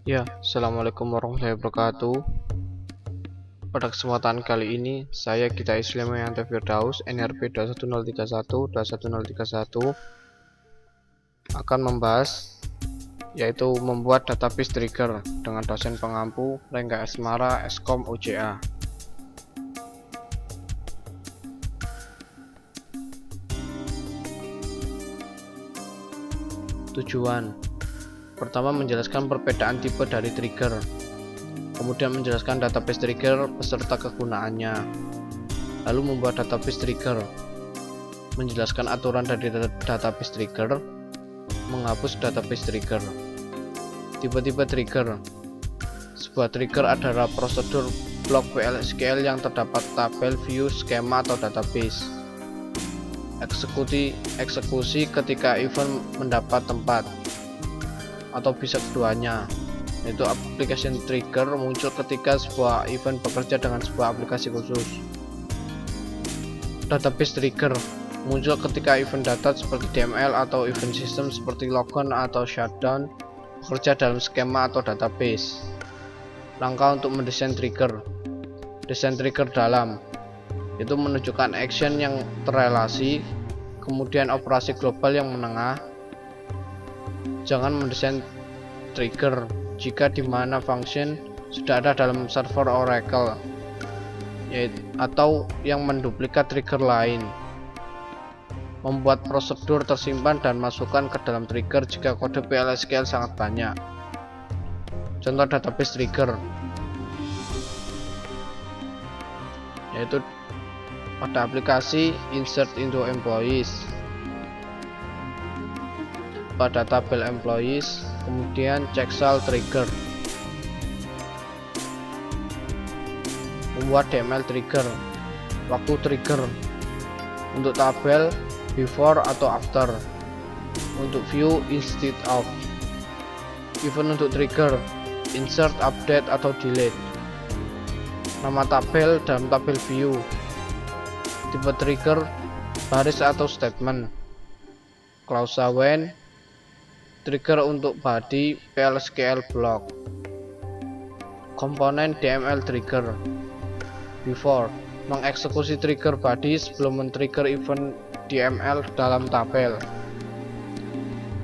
Ya, Assalamualaikum warahmatullahi wabarakatuh. Pada kesempatan kali ini, saya Gita Islimayanto Firdaus, NRP 21031 akan membahas yaitu membuat database trigger dengan dosen pengampu Rengga Asmara Eskom UJA. Tujuan pertama, menjelaskan perbedaan tipe dari trigger, kemudian menjelaskan database trigger beserta kegunaannya, lalu membuat database trigger, menjelaskan aturan dari database trigger, menghapus database trigger. Tipe-tipe trigger. Sebuah trigger adalah prosedur blok PLSQL yang terdapat tabel, view, skema, atau database. Eksekusi ketika event mendapat tempat, atau bisa keduanya, yaitu application trigger muncul ketika sebuah event bekerja dengan sebuah aplikasi khusus. Database trigger muncul ketika event data seperti DML atau event system seperti logon atau shutdown bekerja dalam skema atau database. Langkah untuk mendesain trigger. Desain trigger dalam, itu menunjukkan action yang terrelasi, kemudian operasi global yang menengah. Jangan mendesain trigger jika di mana function sudah ada dalam server Oracle atau yang menduplikat trigger lain. Membuat prosedur tersimpan dan masukkan ke dalam trigger jika kode PLSQL sangat banyak. Contoh database trigger yaitu pada aplikasi insert into employees, pada tabel employees, kemudian checksal trigger. Membuat DML trigger, waktu trigger untuk tabel before atau after, untuk view instead of, event untuk trigger insert, update, atau delete, nama tabel dalam tabel view, tipe trigger baris atau statement, klausa when, trigger untuk body PLSQL block, komponen DML trigger. Before, mengeksekusi trigger body sebelum men-trigger event DML dalam tabel.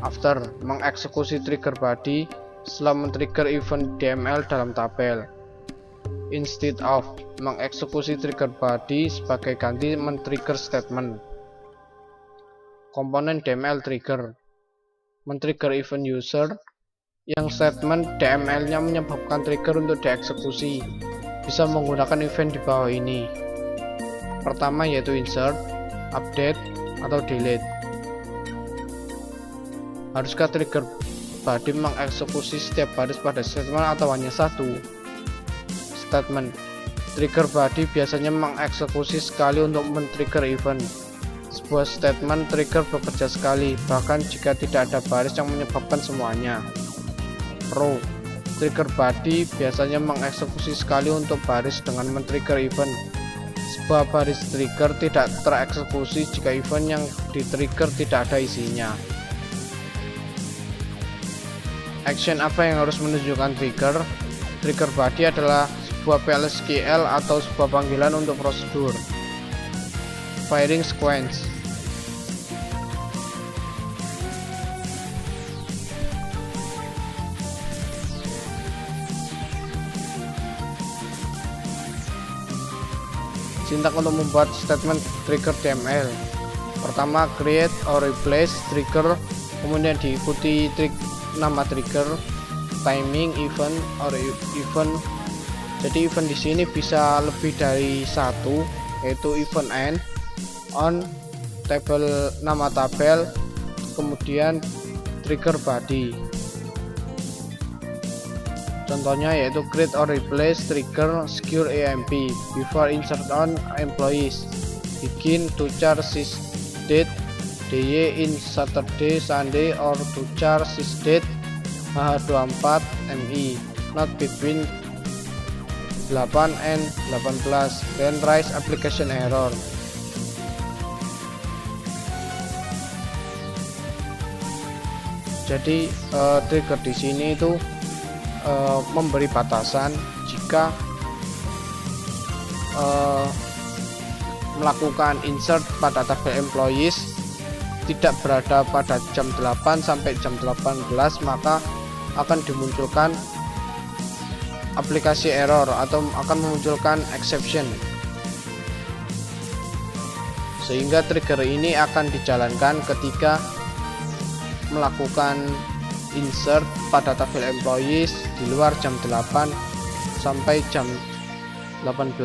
After, mengeksekusi trigger body setelah men-trigger event DML dalam tabel. Instead of, mengeksekusi trigger body sebagai ganti men-trigger statement. Komponen DML trigger, men-trigger event user yang statement DML-nya menyebabkan trigger untuk dieksekusi. Bisa menggunakan event di bawah ini. Pertama yaitu insert, update, atau delete. Haruskah trigger body mengeksekusi setiap baris pada statement atau hanya satu? Statement. Trigger body biasanya mengeksekusi sekali untuk men-trigger event. Sebuah statement trigger bekerja sekali, bahkan jika tidak ada baris yang menyebabkan semuanya. Row. Trigger body biasanya mengeksekusi sekali untuk baris dengan men-trigger event. Sebuah baris trigger tidak tereksekusi jika event yang di-trigger tidak ada isinya. Action apa yang harus menunjukkan trigger? Trigger body adalah sebuah PLSQL atau sebuah panggilan untuk prosedur. Firing sequence. Sintak untuk membuat statement trigger DML. Pertama, create or replace trigger, kemudian diikuti nama trigger, timing, event, or event. Jadi event di sini bisa lebih dari satu, yaitu event end, on, tabel, nama tabel, kemudian trigger body. Contohnya yaitu create or replace trigger secure EMP before insert on employees, begin to char sys date dy in Saturday Sunday or to char sys date h24 mi not between 8 and 18, then raise application error. Jadi trigger di sini itu memberi batasan jika melakukan insert pada tabel employees tidak berada pada jam 8 sampai jam 18, maka akan dimunculkan aplikasi error atau akan memunculkan exception, sehingga trigger ini akan dijalankan ketika melakukan insert pada tabel employees di luar jam 8 sampai jam 18.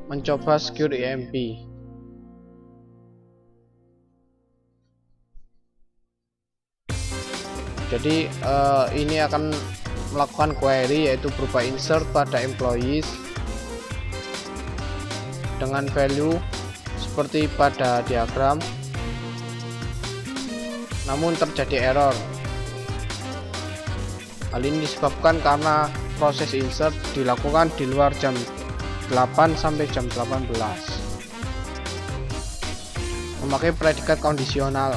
Mencoba secure EMP. Jadi ini akan melakukan query yaitu berupa insert pada employees dengan value seperti pada diagram, namun terjadi error. Hal ini disebabkan karena proses insert dilakukan di luar jam 8 sampai jam 18 memakai predikat kondisional.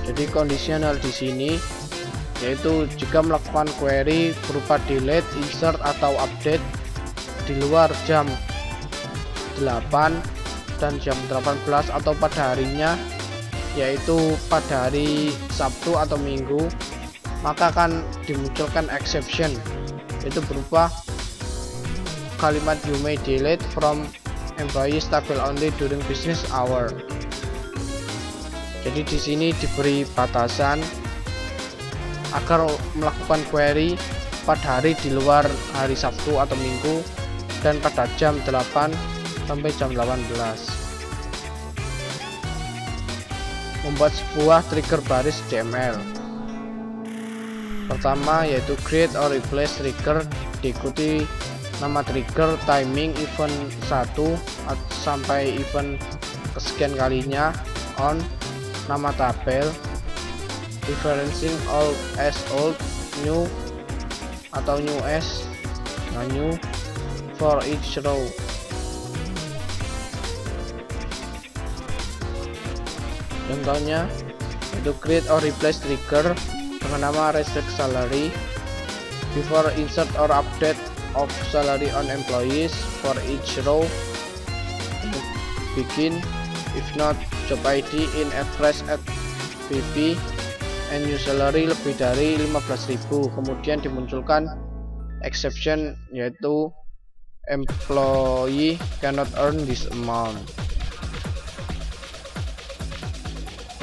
Jadi kondisional di sini yaitu jika melakukan query berupa delete, insert atau update di luar jam 8 dan jam 18 atau pada harinya, yaitu pada hari Sabtu atau Minggu, maka akan dimunculkan exception, yaitu berupa kalimat you may delete from employees table only during business hour. Jadi di sini diberi batasan agar melakukan query pada hari di luar hari Sabtu atau Minggu dan pada jam 8 sampai jam 18. Membuat sebuah trigger baris DML. Pertama yaitu create or replace trigger, diikuti nama trigger, timing event 1 sampai event kesekian kalinya, on, nama tabel, referencing old as old, new atau new as new for each row. Contohnya itu create or replace trigger dengan nama restrict salary before insert or update of salary on employees for each row, begin if not job ID in address at VP and new salary lebih dari 15.000. Kemudian dimunculkan exception yaitu employee cannot earn this amount.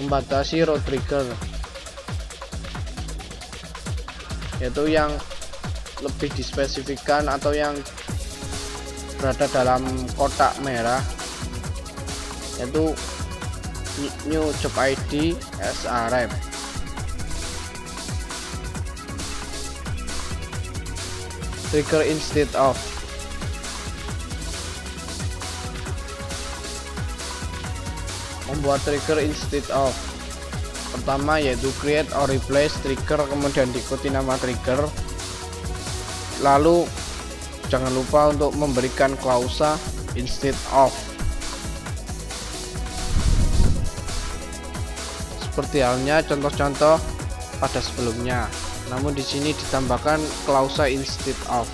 Membatasi row trigger yaitu yang lebih dispesifikan atau yang berada dalam kotak merah, yaitu new job ID as a rep. Trigger instead of. Membuat trigger instead of. Pertama yaitu create or replace trigger, kemudian diikuti nama trigger, lalu jangan lupa untuk memberikan klausa instead of seperti halnya contoh-contoh pada sebelumnya, namun di sini ditambahkan klausa instead of.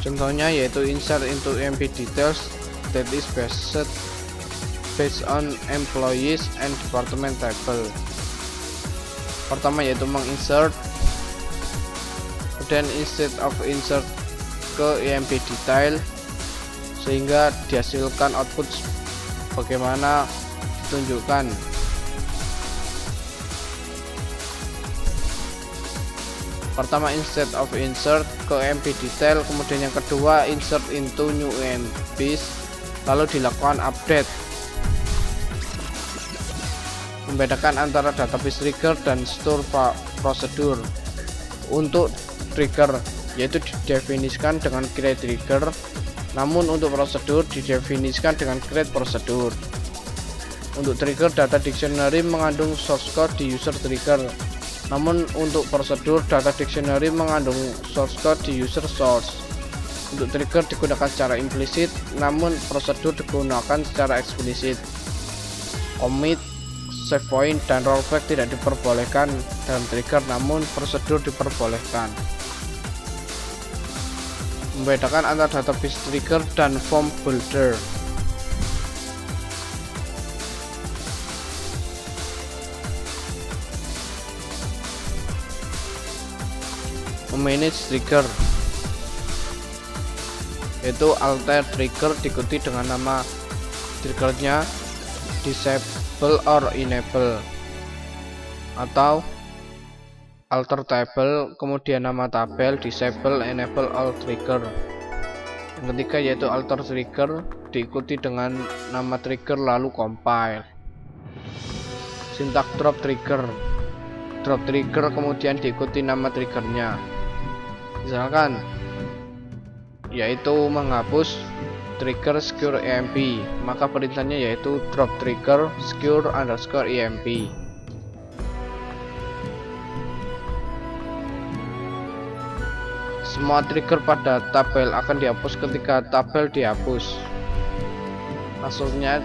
Contohnya yaitu insert into EMP details that is based on employees and department table. Pertama yaitu menginsert, kemudian instead of insert ke EMP detail sehingga dihasilkan output bagaimana ditunjukkan. Pertama instead of insert ke EMP detail, kemudian yang kedua insert into new EMPs, lalu dilakukan update. Membedakan antara database trigger dan store procedure. Untuk trigger yaitu didefinisikan dengan create trigger, namun untuk prosedur didefinisikan dengan create prosedur. Untuk trigger, data dictionary mengandung source code di user trigger, Namun untuk prosedur, data dictionary mengandung source code di user source. Untuk trigger digunakan secara implisit, namun prosedur digunakan secara eksplisit. Commit, save point, dan rollback tidak diperbolehkan dalam trigger, namun prosedur diperbolehkan. Membedakan antara database trigger dan form builder. Manage trigger, yaitu alter trigger diikuti dengan nama triggernya, disable or enable, atau alter table kemudian nama tabel, disable, enable all trigger. Yang ketiga yaitu alter trigger diikuti dengan nama trigger lalu compile. Syntax drop trigger kemudian diikuti nama triggernya. Misalkan yaitu menghapus trigger secure emp, maka perintahnya yaitu drop trigger secure underscore emp. Semua trigger pada tabel akan dihapus ketika tabel dihapus. Maksudnya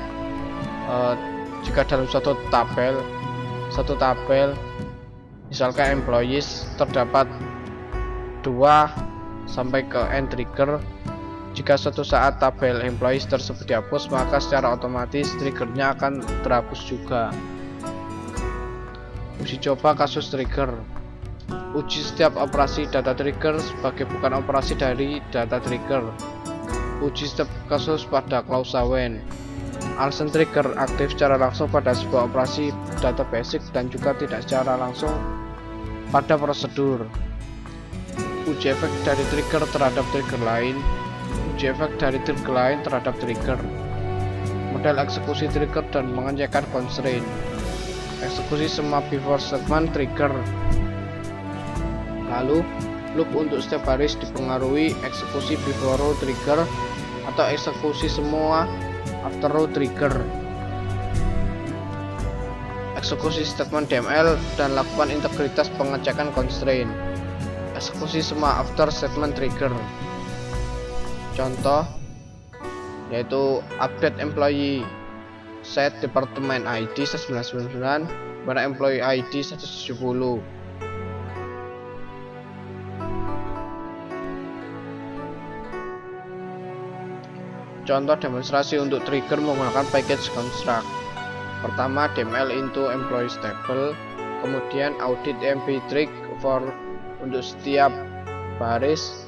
jika dalam suatu tabel misalkan employees terdapat 2 sampai ke n trigger, jika suatu saat tabel employees tersebut dihapus, maka secara otomatis triggernya akan terhapus juga. Uji coba kasus trigger. Uji setiap operasi data trigger sebagai bukan operasi dari data trigger. Uji setiap kasus pada klausa when. Alasan trigger aktif secara langsung pada sebuah operasi data basic dan juga tidak secara langsung pada prosedur. Uji efek dari trigger terhadap trigger lain. Uji efek dari trigger lain terhadap trigger. Model eksekusi trigger dan mengerjakan constraint. Eksekusi semua before statement trigger. Lalu loop untuk setiap baris dipengaruhi eksekusi before row trigger atau eksekusi semua after row trigger. Eksekusi statement DML dan lakukan integritas pengecekan constraint. Eksekusi semua after statement trigger. Contoh yaitu update employee set department ID 1999 pada employee ID 170. Contoh demonstrasi untuk trigger menggunakan package construct. Pertama, DML into employees table, kemudian audit emp trig for untuk setiap baris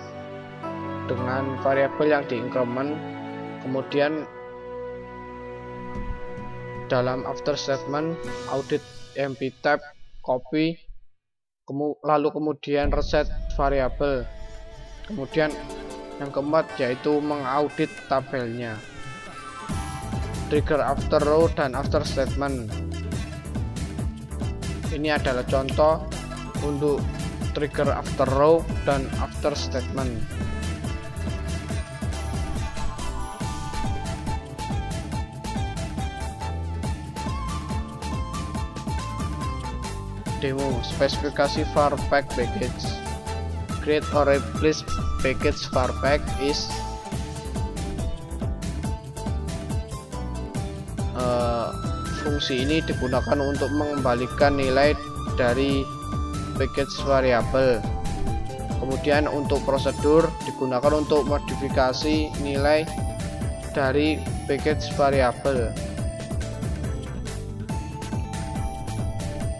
dengan variabel yang diincrement, kemudian dalam after statement audit emp tab copy, lalu kemudian reset variabel, kemudian yang keempat yaitu mengaudit tabelnya. Trigger after row dan after statement. Ini adalah contoh untuk trigger after row dan after statement. Demo spesifikasi var pack package. Create or replace package var pack is fungsi ini digunakan untuk mengembalikan nilai dari package variabel. Kemudian untuk prosedur digunakan untuk modifikasi nilai dari package variabel.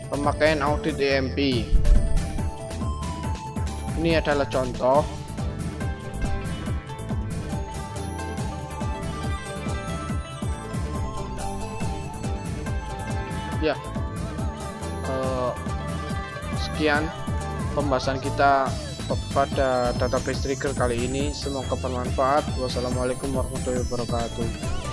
Pemakaian audit emp. Ini adalah contoh. Ya, sekian pembahasan kita pada database trigger kali ini. Semoga bermanfaat. Wassalamualaikum warahmatullahi wabarakatuh.